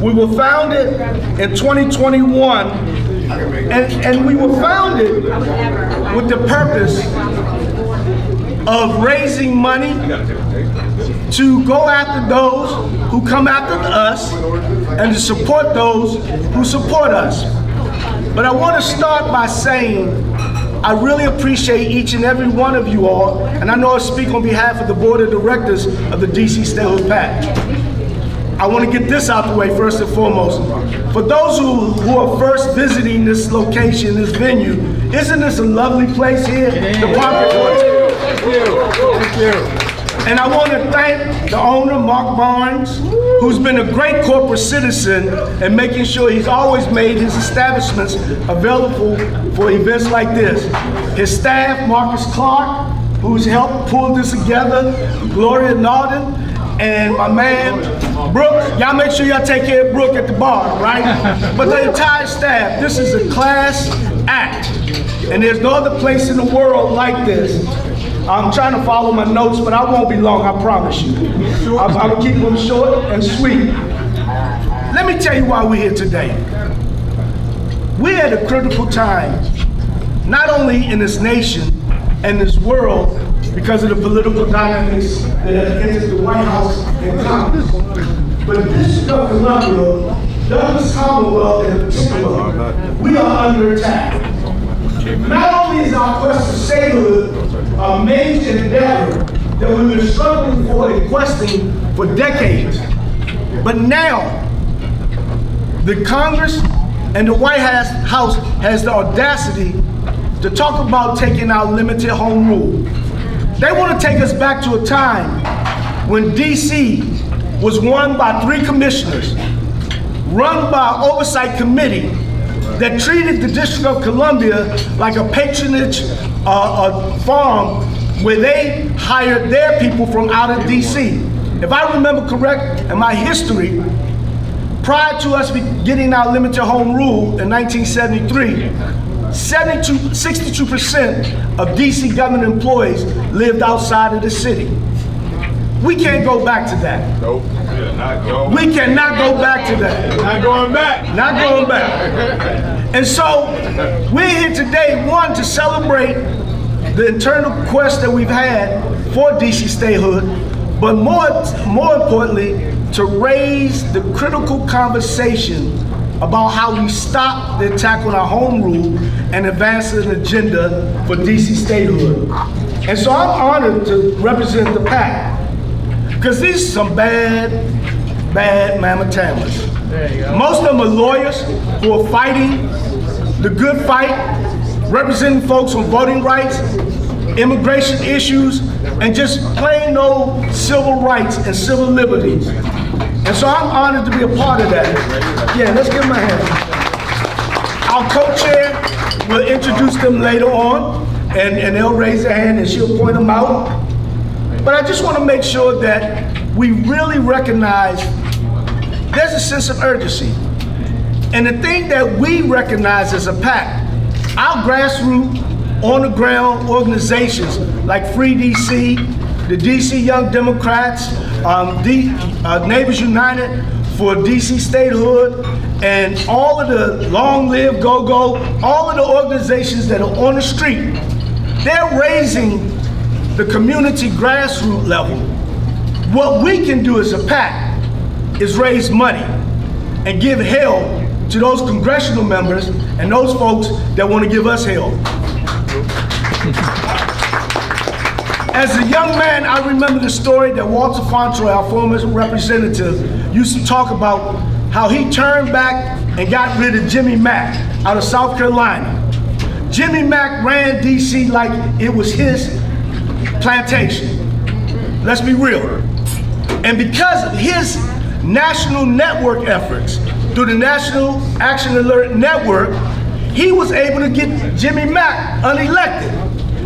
We were founded in 2021, and we were founded with the purpose of raising money to go after those who come after us and to support those who support us. But I want to start by saying I really appreciate each and every one of you all, and I know I speak on behalf of the board of directors of the DC Statehood PAC. I want to get this out the way first and foremost. For those who are first visiting this location, this venue, isn't this a lovely place here? The Park Court. Thank you. And I want to thank the owner, Mark Barnes, who's been a great corporate citizen and making sure he's always made his establishments available for events like this. His staff, Marcus Clark, who's helped pull this together, Gloria Norden, and my man, Brooke. Y'all make sure y'all take care of Brooke at the bar, right? But the entire staff, this is a class act. And there's no other place in the world like this. I'm trying to follow my notes, but I won't be long, I promise you. I'm gonna keep them short and sweet. Let me tell you why we're here today. We're at a critical time, not only in this nation and this world, because of the political dynamics that have entered the White House and Congress, but the District of Columbia, Douglas Commonwealth in particular, we are under attack. Not only is our quest for statehood a major endeavor that we've been struggling for and questing for decades, but now the Congress and the White House has the audacity to talk about taking out limited home rule. They want to take us back to a time when DC was run by 3 commissioners, run by an oversight committee that treated the District of Columbia like a patronage farm where they hired their people from out of DC. If I remember correct in my history, prior to us getting our limited home rule in 1973, 62% of DC government employees lived outside of the city. We can't go back to that. Nope. We cannot go back to that. Not going back. Not going back. And so we're here today, one, to celebrate the internal quest that we've had for DC statehood, but more importantly, to raise the critical conversation about how we stop the attack on our home rule and advance an agenda for DC statehood. And so I'm honored to represent the PAC, because these are some bad mamma tammers. Most of them are lawyers who are fighting the good fight, representing folks on voting rights, immigration issues, and just plain old civil rights and civil liberties. And so I'm honored to be a part of that. Yeah, let's give them a hand. Our co-chair will introduce them later on, and they'll raise their hand and she'll point them out. But I just want to make sure that we really recognize there's a sense of urgency. And the thing that we recognize as a PAC, our grassroots, on-the-ground organizations like Free DC, the DC Young Democrats, Neighbors United for DC Statehood, and all of the Long Live Go-Go, all of the organizations that are on the street, they're raising the community grassroots level. What we can do as a PAC is raise money and give help to those congressional members and those folks that want to give us help. As a young man, I remember the story that Walter Fontroy, our former representative, used to talk about how he turned back and got rid of Jimmy Mack out of South Carolina. Jimmy Mack ran DC like it was his plantation. Let's be real. And because of his national network efforts through the National Action Alert Network, he was able to get Jimmy Mack unelected.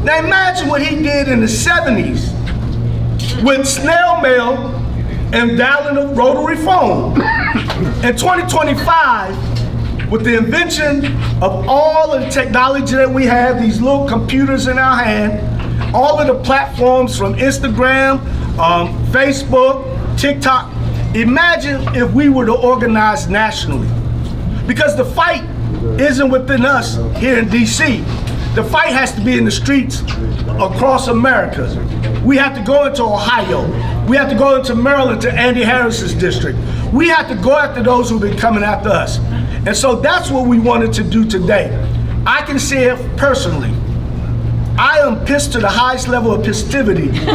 Now imagine what he did in the 70s with snail mail and dialing a rotary phone. In 2025, with the invention of all of the technology that we have, these little computers in our hand, all of the platforms from Instagram, Facebook, TikTok, Imagine if we were to organize nationally. Because the fight isn't within us here in DC. The fight has to be in the streets across America. We have to go into Ohio. We have to go into Maryland to Andy Harris's district. We have to go after those who've been coming after us. And so that's what we wanted to do today. I can say it personally. I am pissed to the highest level of festivity with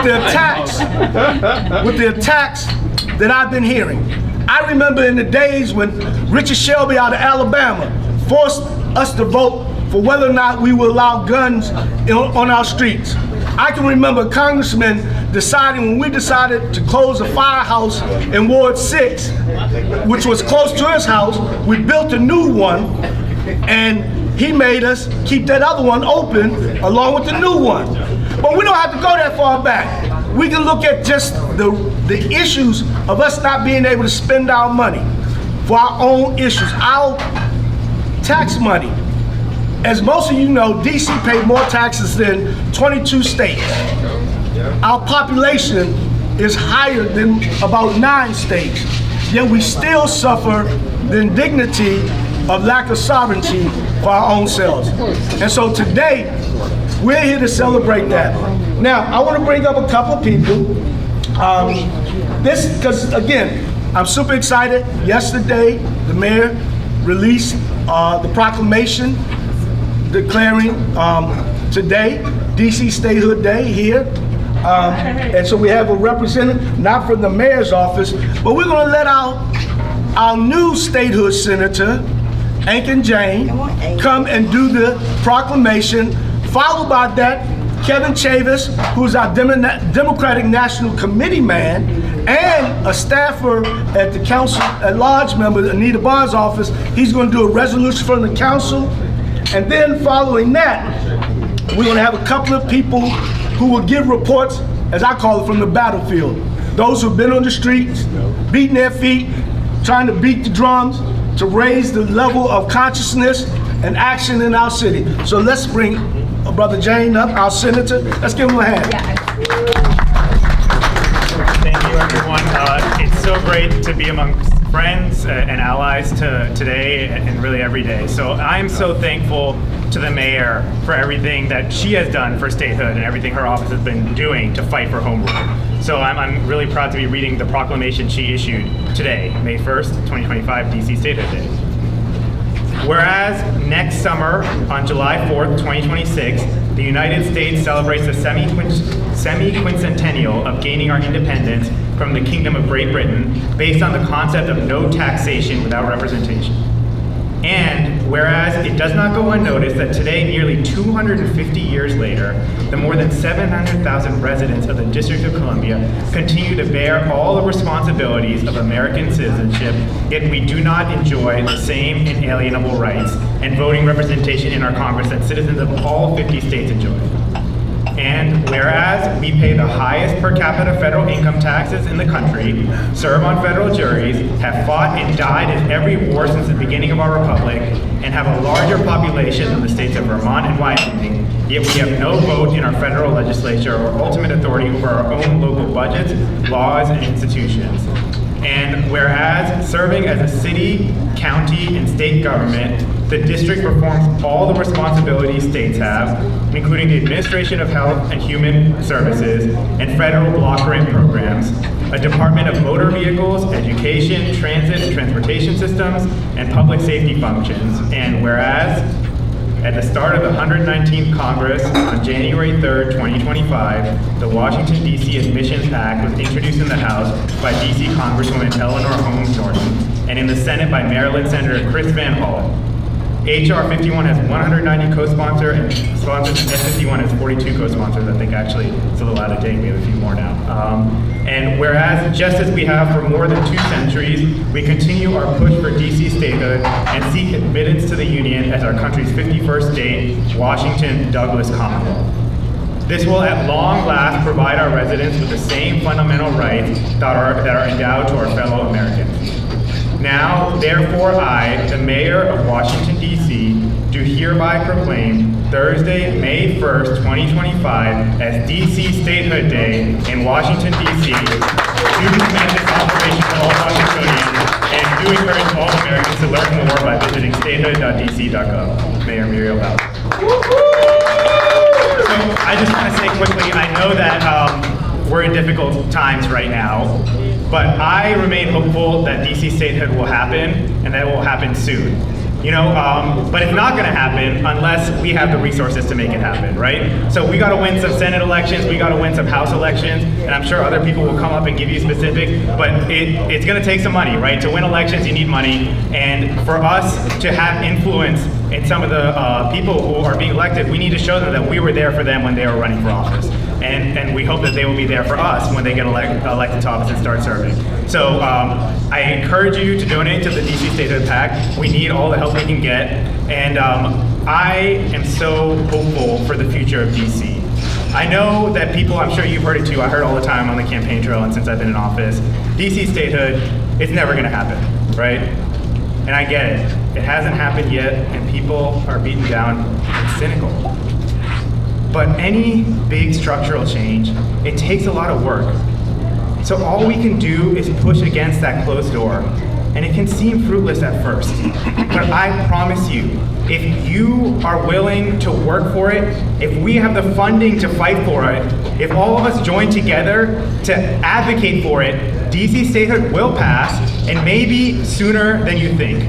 the attacks that I've been hearing. I remember in the days when Richard Shelby out of Alabama forced us to vote for whether or not we would allow guns on our streets. I can remember congressmen deciding, when we decided to close a firehouse in Ward 6, which was close to his house, we built a new one, and he made us keep that other one open along with the new one. But we don't have to go that far back. We can look at just the issues of us not being able to spend our money for our own issues, our tax money. As most of you know, DC paid more taxes than 22 states. Our population is higher than about 9 states, yet we still suffer the indignity of lack of sovereignty for our own selves. And so today, we're here to celebrate that. Now, I want to bring up a couple of people. Because again, I'm super excited. Yesterday, the mayor released the proclamation declaring today DC Statehood Day here. And so we have a representative, not from the mayor's office, but we're going to let our new statehood senator, Ankin Jane, come and do the proclamation. Followed by that, Kevin Chavis, who's our Democratic National Committee man and a staffer at the Council at Large member, Anita Barnes' office. He's going to do a resolution from the council. And then following that, we're going to have a couple of people who will give reports, as I call it, from the battlefield. Those who've been on the streets, beating their feet, trying to beat the drums, to raise the level of consciousness and action in our city. So let's bring Brother Jane up, our senator. Let's give him a hand. Thank you, everyone. It's so great to be amongst friends and allies today and really every day. So I'm so thankful to the mayor for everything that she has done for statehood and everything her office has been doing to fight for home rule. So I'm really proud to be reading the proclamation she issued today, May 1st, 2025, DC Statehood Day. Whereas next summer, on July 4th, 2026, the United States celebrates the semi-quincentennial of gaining our independence from the Kingdom of Great Britain based on the concept of no taxation without representation. And whereas it does not go unnoticed that today, nearly 250 years later, the more than 700,000 residents of the District of Columbia continue to bear all the responsibilities of American citizenship, yet we do not enjoy the same inalienable rights and voting representation in our Congress that citizens of all 50 states enjoy. And whereas we pay the highest per capita federal income taxes in the country, serve on federal juries, have fought and died in every war since the beginning of our republic, and have a larger population than the states of Vermont and Wyoming, yet we have no vote in our federal legislature or ultimate authority over our own local budgets, laws, and institutions. And whereas serving as a city, county, and state government, the district performs all the responsibilities states have, including the administration of health and human services and federal block grant programs, a department of motor vehicles, education, transit and transportation systems, and public safety functions. And whereas at the start of the 119th Congress on January 3rd, 2025, the Washington, D.C. Admissions Act was introduced in the House by D.C. Congresswoman Eleanor Holmes Norton and in the Senate by Maryland Senator Chris Van Hollen. HR 51 has 190 co-sponsors and sponsors, and S51 has 42 co-sponsors. I think actually it's a little out of date, we have a few more now. And whereas, just as we have for more than 2 centuries, we continue our push for DC statehood and seek admittance to the Union as our country's 51st state, Washington Douglas Commonwealth. This will at long last provide our residents with the same fundamental rights that are endowed to our fellow Americans. Now, therefore, I, the Mayor of Washington, D.C., do hereby proclaim Thursday, May 1st, 2025 as DC Statehood Day in Washington, D.C. Do commend this operation to all Washingtonians and do encourage all Americans to learn more by visiting statehood.dc.gov. Mayor Muriel Bowser. So I just want to say quickly, I know that we're in difficult times right now, but I remain hopeful that DC statehood will happen and that it will happen soon. You know, but it's not going to happen unless we have the resources to make it happen, right? So we got to win some Senate elections, we got to win some House elections, and I'm sure other people will come up and give you specifics, but it's going to take some money, right? To win elections, you need money, and for us to have influence in some of the people who are being elected, we need to show them that we were there for them when they were running for office. And we hope that they will be there for us when they get elected to office and start serving. So I encourage you to donate to the DC Statehood PAC. We need all the help we can get. And I am so hopeful for the future of DC. I know that people, I'm sure you've heard it too, I heard all the time on the campaign trail and since I've been in office, DC statehood, it's never gonna happen, right? And I get it. It hasn't happened yet and people are beaten down and cynical. But any big structural change, it takes a lot of work. So all we can do is push against that closed door. And it can seem fruitless at first. But I promise you, if you are willing to work for it, if we have the funding to fight for it, if all of us join together to advocate for it, DC statehood will pass, and maybe sooner than you think.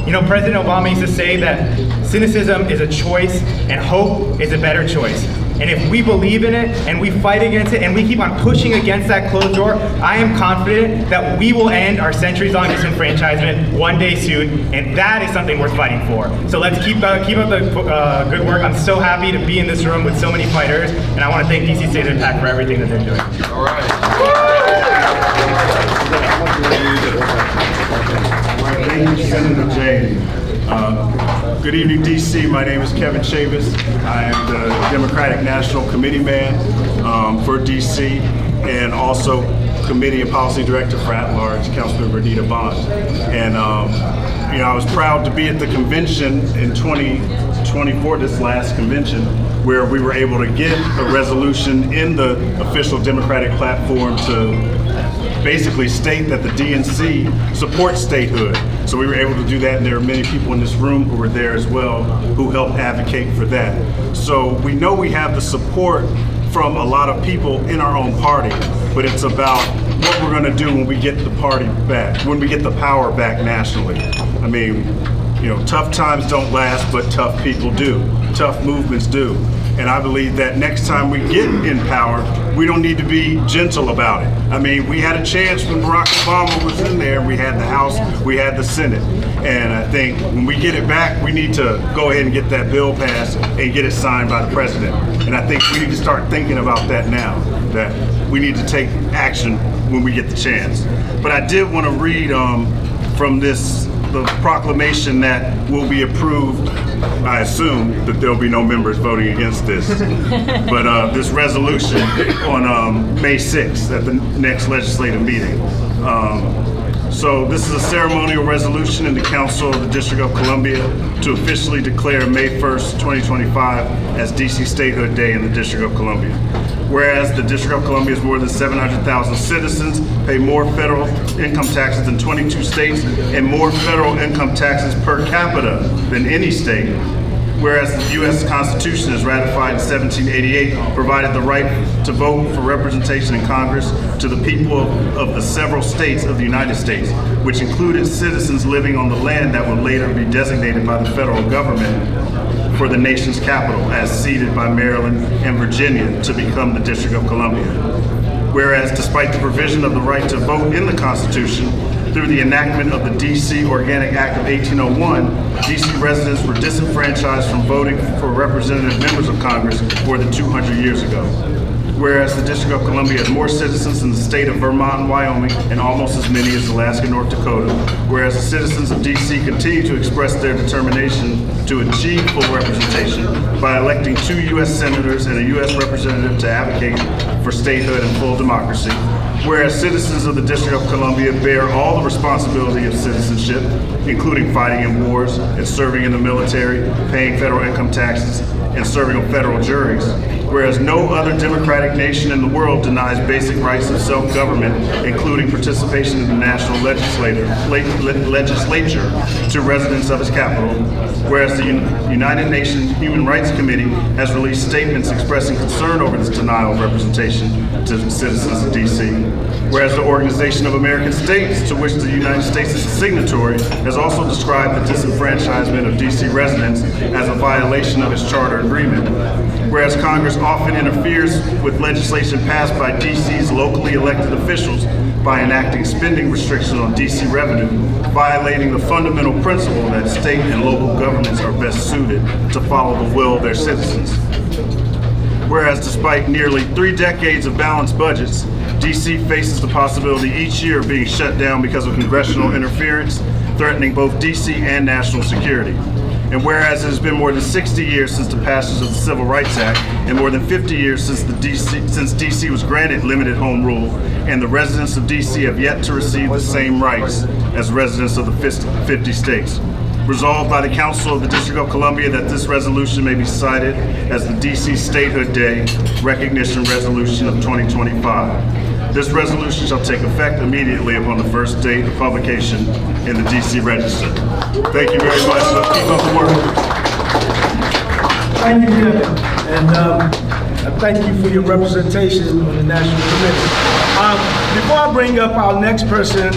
You know, President Obama used to say that cynicism is a choice and hope is a better choice. And if we believe in it and we fight against it and we keep on pushing against that closed door, I am confident that we will end our centuries-long disenfranchisement one day soon, and that is something worth fighting for. So let's keep up the good work. I'm so happy to be in this room with so many fighters, and I want to thank DC Statehood PAC for everything that they're doing. All right. Thank you, Senator James. Good evening, DC. My name is Kevin Chavis. I am the Democratic National Committee man for DC and also Committee and Policy Director for at-large, Councilmember Anita Bond. And you know, I was proud to be at the convention in 2024, this last convention, where we were able to get a resolution in the official Democratic platform to basically state that the DNC supports statehood. So we were able to do that, and there are many people in this room who were there as well who helped advocate for that. So we know we have the support from a lot of people in our own party, but it's about what we're going to do when we get the party back, when we get the power back nationally. I mean, you know, tough times don't last, but tough people do. Tough movements do. And I believe that next time we get in power, we don't need to be gentle about it. I mean, we had a chance when Barack Obama was in there, we had the House, we had the Senate. And I think when we get it back, we need to go ahead and get that bill passed and get it signed by the president. And I think we need to start thinking about that now, that we need to take action when we get the chance. But I did want to read from the proclamation that will be approved. I assume that there'll be no members voting against this, but this resolution on May 6th at the next legislative meeting. So this is a ceremonial resolution in the Council of the District of Columbia to officially declare May 1st, 2025 as DC Statehood Day in the District of Columbia. Whereas the District of Columbia's more than 700,000 citizens pay more federal income taxes than 22 states and more federal income taxes per capita than any state. Whereas the U.S. Constitution, as ratified in 1788, provided the right to vote for representation in Congress to the people of the several states of the United States, which included citizens living on the land that would later be designated by the federal government for the nation's capital, as ceded by Maryland and Virginia to become the District of Columbia. Whereas, despite the provision of the right to vote in the Constitution, through the enactment of the DC Organic Act of 1801, DC residents were disenfranchised from voting for representative members of Congress more than 200 years ago. Whereas the District of Columbia has more citizens than the state of Vermont and Wyoming, and almost as many as Alaska and North Dakota. Whereas the citizens of DC continue to express their determination to achieve full representation by electing 2 U.S. senators and a U.S. representative to advocate for statehood and full democracy. Whereas citizens of the District of Columbia bear all the responsibility of citizenship, including fighting in wars and serving in the military, paying federal income taxes, and serving on federal juries. Whereas no other democratic nation in the world denies basic rights of self-government, including participation in the national legislature to residents of its capital. Whereas the United Nations Human Rights Committee has released statements expressing concern over this denial of representation to citizens of DC. Whereas the Organization of American States, to which the United States is a signatory, has also described the disenfranchisement of DC residents as a violation of its charter agreement. Whereas Congress often interferes with legislation passed by DC's locally elected officials by enacting spending restrictions on DC revenue, violating the fundamental principle that state and local governments are best suited to follow the will of their citizens. Whereas despite nearly 3 decades of balanced budgets, DC faces the possibility each year of being shut down because of congressional interference, threatening both DC and national security. And whereas it has been more than 60 years since the passage of the Civil Rights Act, and more than 50 years since DC was granted limited home rule, and the residents of DC have yet to receive the same rights as residents of the 50 states. Resolved by the Council of the District of Columbia that this resolution may be cited as the DC Statehood Day Recognition Resolution of 2025. This resolution shall take effect immediately upon the first date of publication in the DC Register. Thank you very much. Keep up the work. Thank you, Kevin. And I thank you for your representation on the National Committee. Before I bring up our next person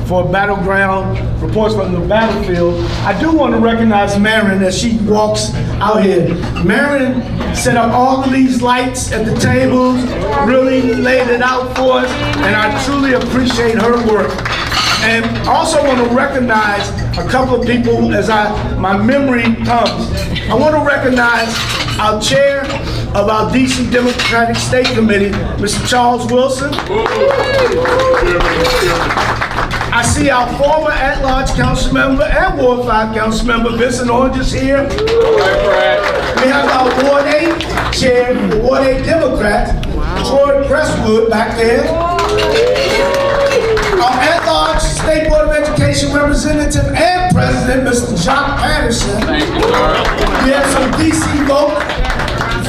for battleground reports from the battlefield, I do want to recognize Marin as she walks out here. Marin set up all of these lights at the tables, really laid it out for us, and I truly appreciate her work. And also want to recognize a couple of people as my memory comes. I want to recognize our chair of our DC Democratic State Committee, Mr. Charles Wilson. I see our former at-large council member and Ward 5 council member, Vincent Orange, is here. We have our Ward 8 chair, the Ward 8 Democrat, Troy Presswood, back there. Our at-large State Board of Education representative and president, Mr. Jacques Patterson. We have some DC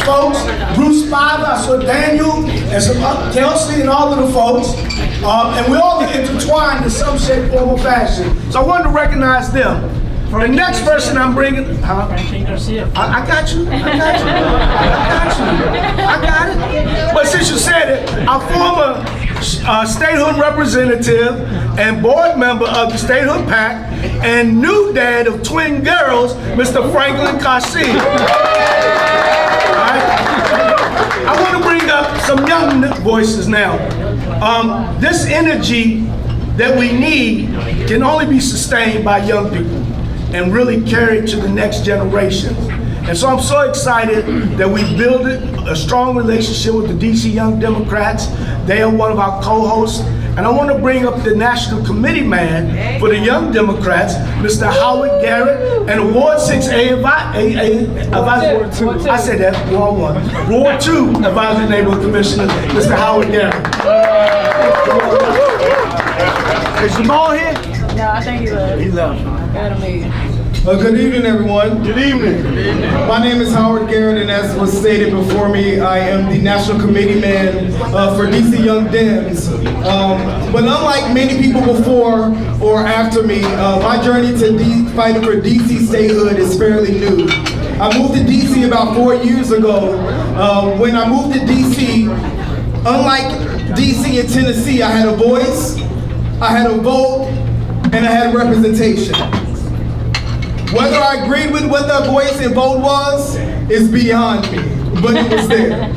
folks, Bruce Fiver, I saw Daniel, and some Kelsey and all of the folks. And we all get intertwined in some shape, form, or fashion. So I wanted to recognize them. The next person I'm bringing, Franklin Garcia. I got you. I got it. But since you said it, our former statehood representative and board member of the Statehood PAC and new dad of twin girls, Mr. Franklin Garcia. I want to bring up some young voices now. This energy that we need can only be sustained by young people and really carried to the next generation. And so I'm so excited that we built a strong relationship with the DC Young Democrats. They are one of our co-hosts. And I want to bring up the National Committee man for the Young Democrats, Mr. Howard Garrett, and Ward 6A Advisory. I said that, wrong one. Ward 2 Advisory Neighborhood Commissioner, Mr. Howard Garrett. Is Jamal here? No, I think he left. He left. Got a meeting. Good evening, everyone. Good evening. My name is Howard Garrett, and as was stated before me, I am the National Committee man for DC Young Dems. But unlike many people before or after me, my journey to fighting for DC statehood is fairly new. I moved to DC about 4 years ago. When I moved to DC, unlike DC and Tennessee, I had a voice, I had a vote, and I had representation. Whether I agreed with what that voice and vote was is beyond me, but it was there.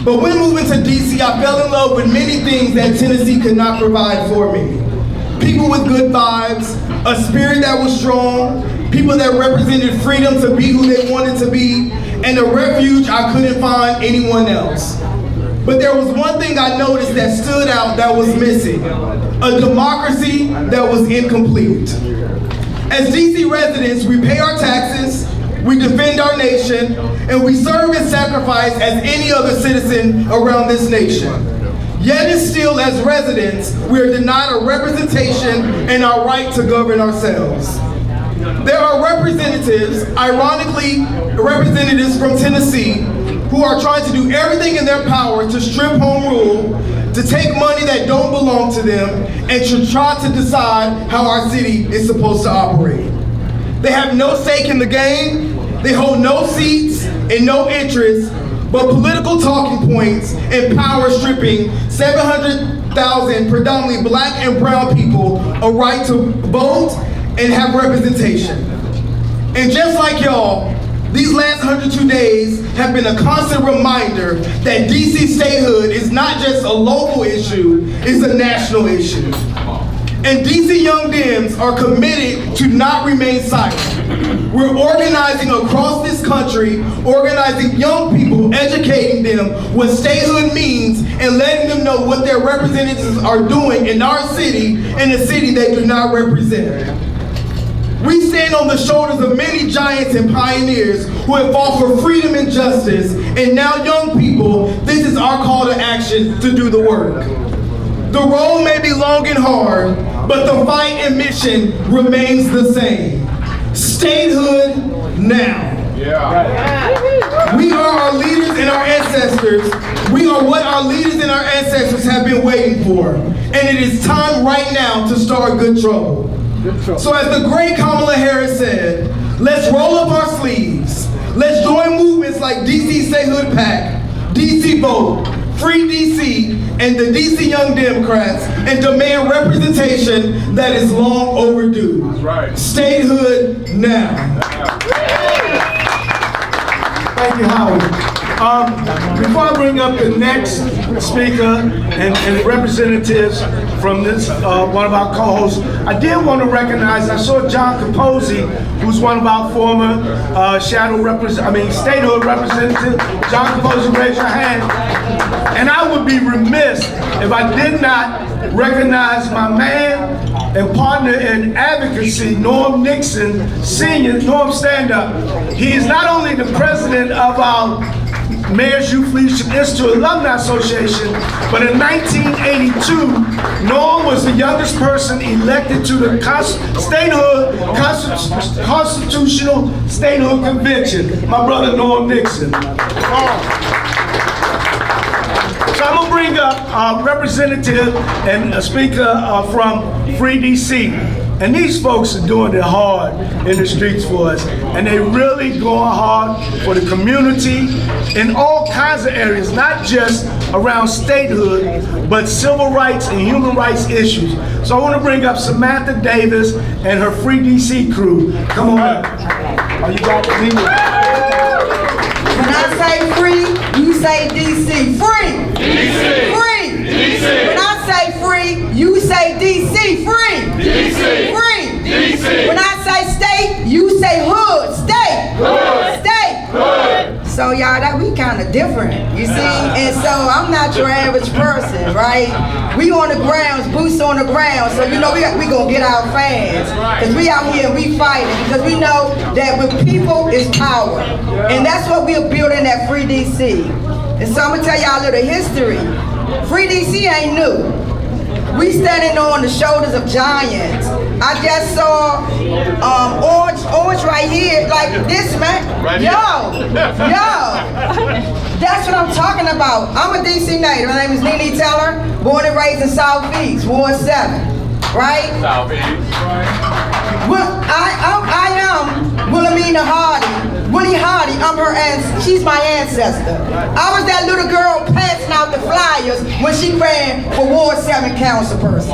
But when moving to DC, I fell in love with many things that Tennessee could not provide for me. People with good vibes, a spirit that was strong, people that represented freedom to be who they wanted to be, and a refuge I couldn't find anyone else. But there was one thing I noticed that stood out that was missing: a democracy that was incomplete. As DC residents, we pay our taxes, we defend our nation, and we serve and sacrifice as any other citizen around this nation. Yet and still, as residents, we are denied our representation and our right to govern ourselves. There are representatives, ironically representatives from Tennessee, who are trying to do everything in their power to strip home rule, to take money that don't belong to them, and to try to decide how our city is supposed to operate. They have no stake in the game, they hold no seats and no interest, but political talking points and power stripping 700,000 predominantly black and brown people a right to vote and have representation. And just like y'all, these last 102 days have been a constant reminder that DC statehood is not just a local issue, it's a national issue. And DC Young Dems are committed to not remain silent. We're organizing across this country, organizing young people, educating them what statehood means, and letting them know what their representatives are doing in our city and the city they do not represent. We stand on the shoulders of many giants and pioneers who have fought for freedom and justice, and now young people, this is our call to action to do the work. The road may be long and hard, but the fight and mission remains the same. Statehood now. We are our leaders and our ancestors. We are what our leaders and our ancestors have been waiting for. And it is time right now to start good trouble. So as the great Kamala Harris said, let's roll up our sleeves. Let's join movements like DC Statehood PAC, DC Vote, Free DC, and the DC Young Democrats, and demand representation that is long overdue. That's right. Statehood now. Thank you, Howard. Before I bring up the next speaker and representatives from this, one of our co-hosts, I did want to recognize, I saw John Capozzi, who's one of our former statehood representatives. John Capozzi, raise your hand. And I would be remiss if I did not recognize my man and partner in advocacy, Norm Nixon Sr., Norm, stand up. He is not only the president of our Mayor's Youth Leadership Institute Alumni Association, but in 1982, Norm was the youngest person elected to the Constitutional Statehood Convention. My brother Norm Nixon. So I'm gonna bring up a representative and a speaker from Free DC. And these folks are doing it hard in the streets for us. And they really going hard for the community in all kinds of areas, not just around statehood, but civil rights and human rights issues. So I want to bring up Samantha Davis and her Free DC crew. Come on up. Are you got me? When I say free, you say DC. Free! DC! Free! DC! When I say free, you say DC. Free! DC! Free! DC! When I say state, you say hood. State! Hood! State! Hood! So y'all, that we kind of different, you see? And so I'm not your average person, right? We on the grounds, boots on the ground, so you know we gonna get our fans. Because we out here and we fighting, because we know that with people is power. And that's what we're building at Free DC. And so I'm gonna tell y'all a little history. Free DC ain't new. We standing on the shoulders of giants. I just saw orange right here, like this, man. Yo, that's what I'm talking about. I'm a DC native. My name is Nene Teller, born and raised in Southeast, Ward 7, right? Southeast, right. Well, I am Wilhelmina Hardy. Willie Hardy, she's my ancestor. I was that little girl passing out the flyers when she ran for Ward 7 councilperson.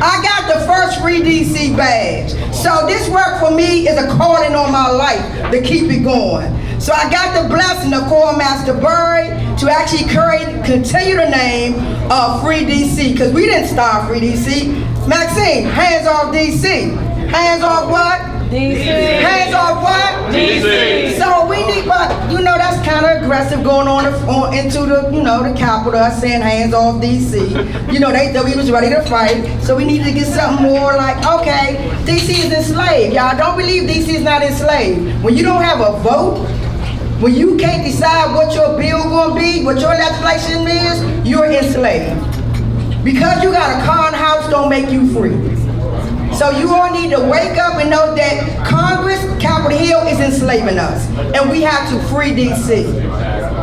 I got the first Free DC badge. So this work for me is a calling on my life to keep it going. So I got the blessing of Corps Master Burry to actually continue the name of Free DC, because we didn't start Free DC. Maxine, hands off DC. Hands off what? DC. Hands off what? DC. So we need, but you know that's kind of aggressive going on into the, you know, the Capitol, us saying hands off DC. You know, they thought we was ready to fight, so we needed to get something more like, okay, DC is enslaved. Y'all don't believe DC is not enslaved. When you don't have a vote, when you can't decide what your bill gonna be, what your legislation is, you're enslaved. Because you got a car and house don't make you free. So you all need to wake up and know that Congress, Capitol Hill is enslaving us. And we have to free DC.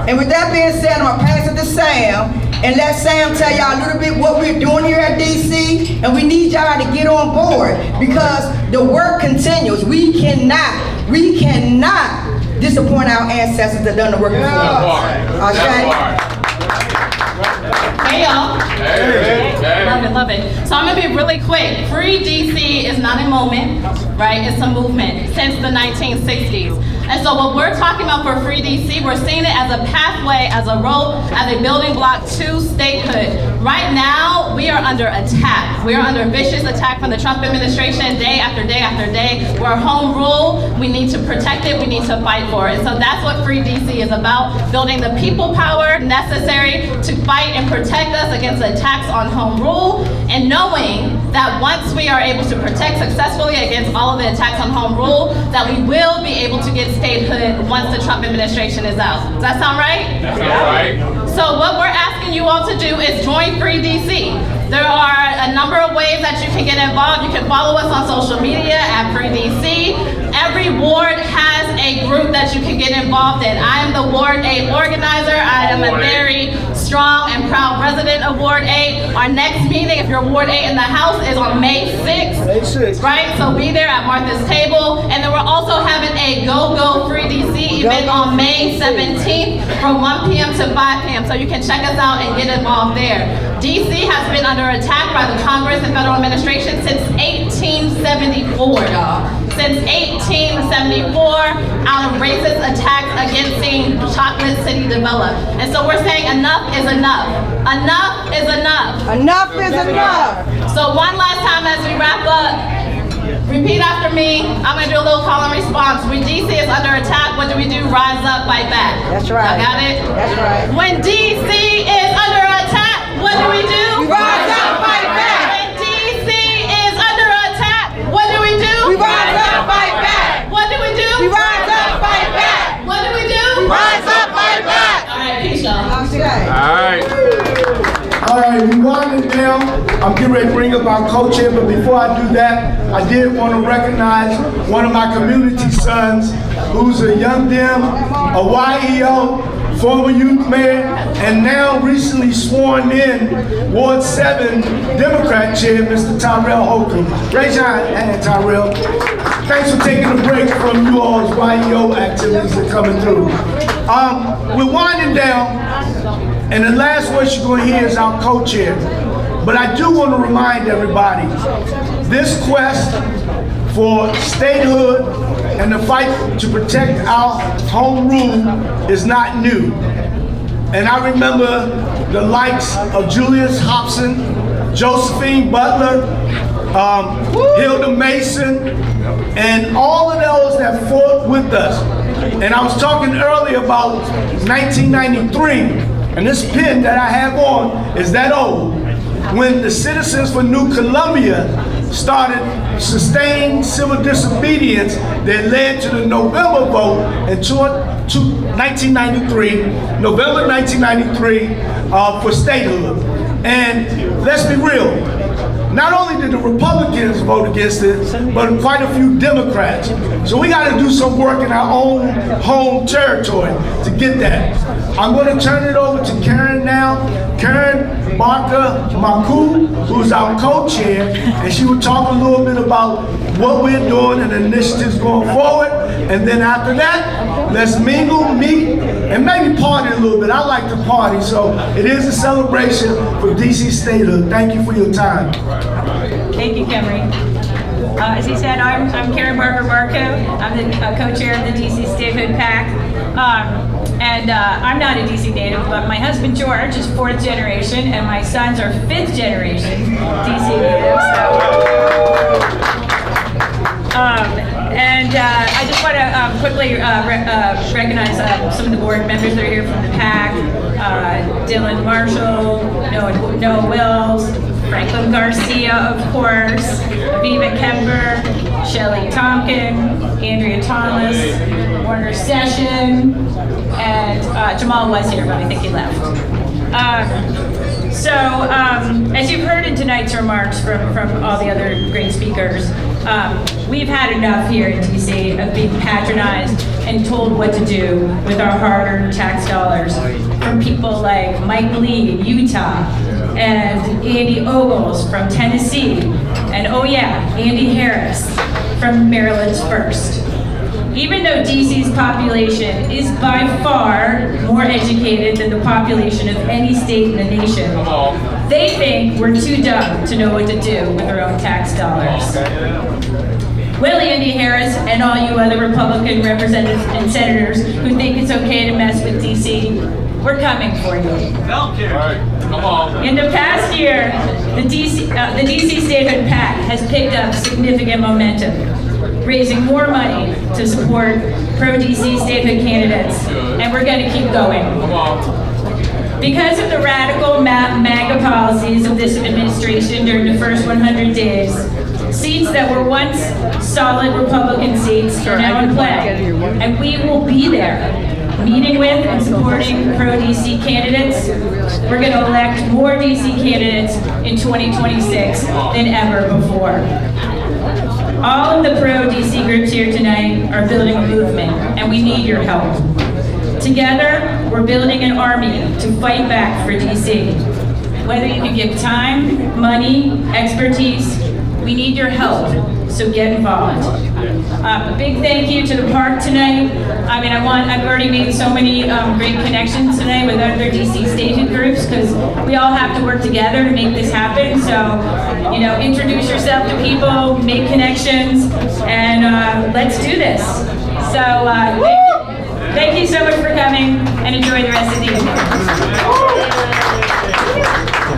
And with that being said, I'm gonna pass it to Sam and let Sam tell y'all a little bit what we're doing here at DC. And we need y'all to get on board because the work continues. We cannot disappoint our ancestors that done the work before us. Okay? Hey y'all. Love it. So I'm gonna be really quick. Free DC is not a moment, right? It's a movement since the 1960s. And so what we're talking about for Free DC, we're seeing it as a pathway, as a road, as a building block to statehood. Right now, we are under attack. We are under vicious attack from the Trump administration day after day after day. We're home rule. We need to protect it. We need to fight for it. So that's what Free DC is about, building the people power necessary to fight and protect us against attacks on home rule, and knowing that once we are able to protect successfully against all of the attacks on home rule, that we will be able to get statehood once the Trump administration is out. Does that sound right? That sounds right. So what we're asking you all to do is join Free DC. There are a number of ways that you can get involved. You can follow us on social media at Free DC. Every ward has a group that you can get involved in. I am the Ward 8 organizer. I am a very strong and proud resident of Ward 8. Our next meeting, if you're Ward 8 in the House, is on May 6th. Right? So be there at Martha's Table. And then we're also having a Go Free DC event on May 17th from 1 p.m. to 5 p.m. So you can check us out and get involved there. DC has been under attack by the Congress and federal administration since 1874, y'all. Since 1874, out of racist attacks against seeing Chocolate City develop. And so we're saying enough is enough. Enough is enough. Enough is enough. So one last time as we wrap up, repeat after me. I'm gonna do a little call and response. When DC is under attack, what do we do? Rise up, fight back. That's right. Y'all got it? That's right. When DC is under attack, what do we do? We rise up, fight back. When DC is under attack, what do we do? We rise up, fight back. What do we do? We rise up, fight back. What do we do? Rise up, fight back. All right, peace, y'all. Okay. All right. All right, we winding down. I'm getting ready to bring up our co-chair, but before I do that, I did want to recognize one of my community sons who's a young Dem, a YEO, former youth mayor, and now recently sworn in Ward 7 Democrat chair, Mr. Tyrell Holcomb. Raise your hand, Tyrell. Thanks for taking a break from you all's YEO activities and coming through. We're winding down, and the last voice you're going to hear is our co-chair. But I do want to remind everybody, this quest for statehood and the fight to protect our home rule is not new. And I remember the likes of Julius Hobson, Josephine Butler, Hilda Mason, and all of those that fought with us. And I was talking earlier about 1993. And this pin that I have on is that old. When the Citizens for New Columbia started sustained civil disobedience that led to the November vote in 1993, November 1993, for statehood. And let's be real, not only did the Republicans vote against it, but quite a few Democrats. So we got to do some work in our own home territory to get that. I'm going to turn it over to Karen now. Karen Barker Maku, who's our co-chair, and she will talk a little bit about what we're doing and initiatives going forward. And then after that, let's mingle, meet, and maybe party a little bit. I like to party, so it is a celebration for DC Statehood. Thank you for your time. Thank you, Kemry. As he said, I'm Karen Barker Barco. I'm the co-chair of the DC Statehood PAC. I'm not a DC native, but my husband George is 4th generation, and my sons are 5th generation DC natives. And I just want to quickly recognize some of the board members that are here from the PAC. Dylan Marshall, Noah Wills, Franklin Garcia, of course, Aviva Kemper, Shelley Tompkin, Andrea Thomas, Warner Session, and Jamal was here, but I think he left. As you've heard in tonight's remarks from all the other great speakers, we've had enough here in DC of being patronized and told what to do with our hard-earned tax dollars from people like Mike Lee in Utah and Andy Ogles from Tennessee, and oh yeah, Andy Harris from Maryland's First. Even though DC's population is by far more educated than the population of any state in the nation, they think we're too dumb to know what to do with our own tax dollars. Well, Andy Harris and all you other Republican representatives and senators who think it's okay to mess with DC, we're coming for you. In the past year, the DC Statehood PAC has picked up significant momentum, raising more money to support pro-DC statehood candidates, and we're going to keep going. Because of the radical MAGA policies of this administration during the first 100 days, seats that were once solid Republican seats are now in play, and we will be there, meeting with and supporting pro-DC candidates. We're going to elect more DC candidates in 2026 than ever before. All of the pro-DC groups here tonight are building a movement, and we need your help. Together, we're building an army to fight back for DC. Whether you can give time, money, expertise, we need your help, so get involved. A big thank you to the park tonight. I've already made so many great connections tonight with other DC statehood groups, because we all have to work together to make this happen. So, introduce yourself to people, make connections, and let's do this. So, thank you so much for coming, and enjoy the rest of the evening.